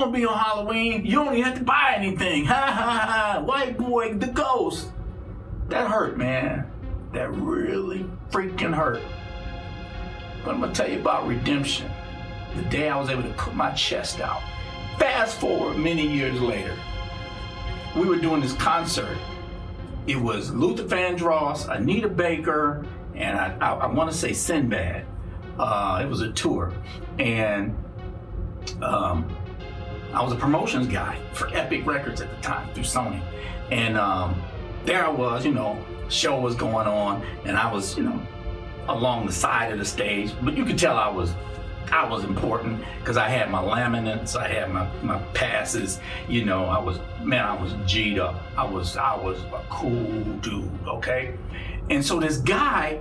gonna be on Halloween. You don't even have to buy anything. Ha ha ha. White boy, the ghost. That hurt, man. That really freaking hurt. But I'm gonna tell you about redemption. The day I was able to put my chest out. Fast forward many years later. We were doing this concert. It was Luther Vandross, Anita Baker, and I want to say Sinbad. It was a tour. And I was a promotions guy for Epic Records at the time through Sony. And there I was, show was going on, and I was, along the side of the stage. But you could tell I was important because I had my laminates, I had my passes, I was G'd up. I was a cool dude, okay? And so this guy,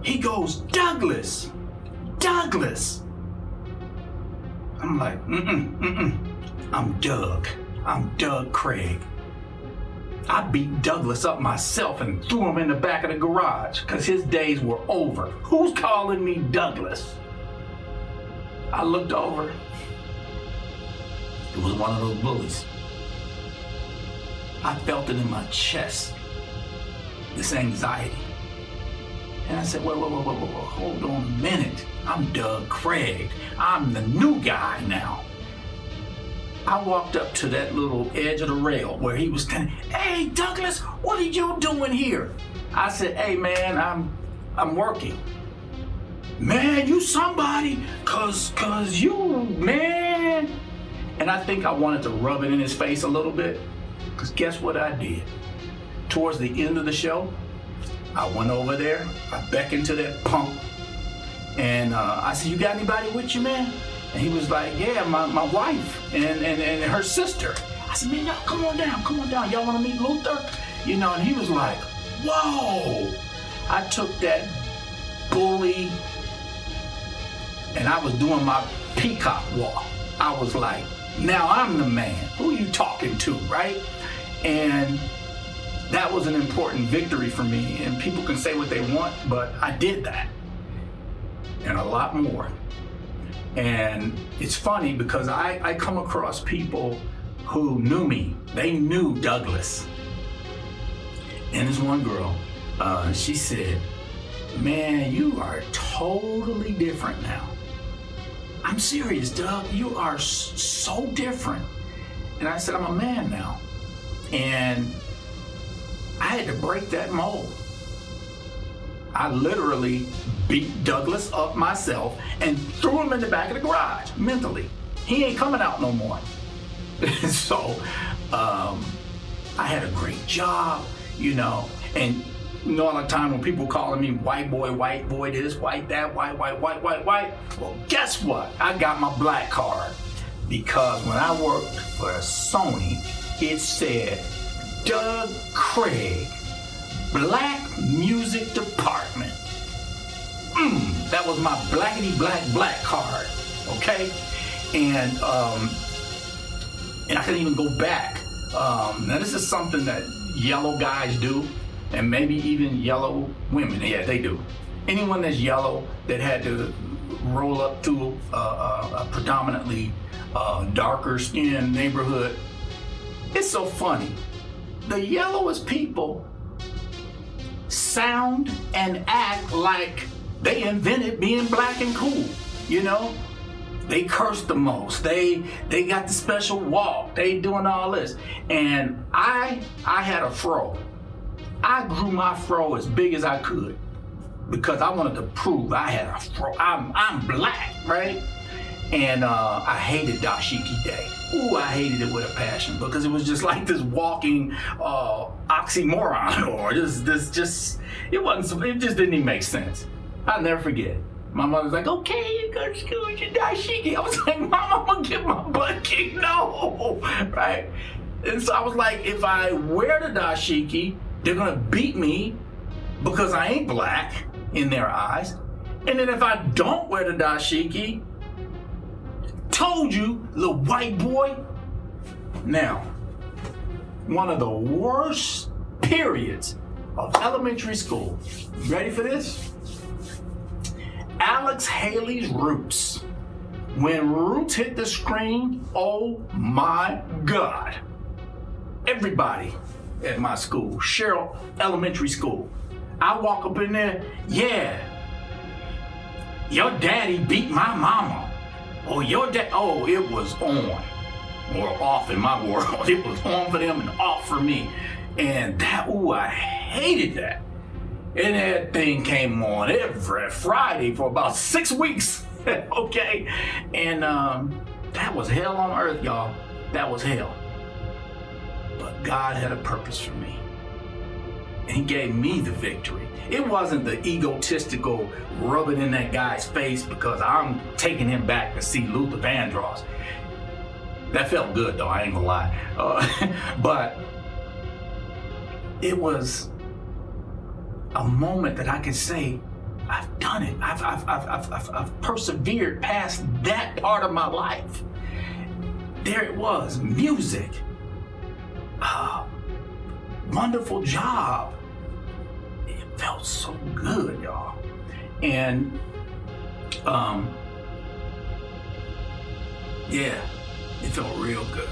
he goes, Douglas. I'm like, I'm Doug Craig. I beat Douglas up myself and threw him in the back of the garage because his days were over. Who's calling me Douglas? I looked over. It was one of those bullies. I felt it in my chest, this anxiety. And I said, wait, hold on a minute. I'm Doug Craig. I'm the new guy now. I walked up to that little edge of the rail where he was standing. Hey, Douglas, what are you doing here? I said, hey, man, I'm working. Man, you somebody, cause you, man. And I think I wanted to rub it in his face a little bit, cause guess what I did? Towards the end of the show, I went over there, I beckoned to that punk, and I said, you got anybody with you, man? And he was like, yeah, my wife and her sister. I said, man, y'all come on down. Y'all wanna meet Luther? And he was like, whoa. I took that bully, and I was doing my peacock walk. I was like, now I'm the man. Who are you talking to, right? And that was an important victory for me. And people can say what they want, but I did that. And a lot more. And it's funny because I come across people who knew me. They knew Douglas. And this one girl, she said, man, you are totally different now. I'm serious, Doug. You are so different. And I said, I'm a man now. And I had to break that mold. I literally beat Douglas up myself and threw him in the back of the garage mentally. He ain't coming out no more. So I had a great job, and all the time when people calling me white boy this, white that, white. Well, guess what? I got my black card because when I worked for Sony, it said Doug Craig, Black Music Department. That was my blackity black card, okay? And I couldn't even go back. Now this is something that yellow guys do, and maybe even yellow women. Yeah, they do. Anyone that's yellow that had to roll up to a predominantly darker skinned neighborhood. It's so funny. The yellowest people sound and act like they invented being black and cool, They curse the most. They got the special walk. They doing all this. And I had a fro. I grew my fro as big as I could because I wanted to prove I had a fro. I'm black, right? And I hated Dashiki Day. Ooh, I hated it with a passion because it was just like this walking oxymoron, or it just didn't even make sense. I'll never forget. My mother's like, okay, you go to school with your dashiki. I was like, Mom, I'm gonna get my butt kicked. No, right? And so I was like, if I wear the dashiki, they're gonna beat me because I ain't black in their eyes. And then if I don't wear the dashiki, told you, little white boy. Now, one of the worst periods of elementary school. You ready for this? Alex Haley's Roots When Roots hit the screen, oh my God. Everybody at my school, Cheryl Elementary School, I walk up in there, yeah, your daddy beat my mama. Oh, it was on or off in my world. It was on for them and off for me. And I hated that. And that thing came on every Friday for about 6 weeks. Okay? And that was hell on earth, y'all. That was hell. But God had a purpose for me. And he gave me the victory. It wasn't the egotistical rubbing in that guy's face because I'm taking him back to see Luther Vandross. That felt good though, I ain't gonna lie. But it was a moment that I could say, I've done it. I've persevered past that part of my life. There it was, music. Wonderful job. It felt so good, y'all. And yeah, it felt real good.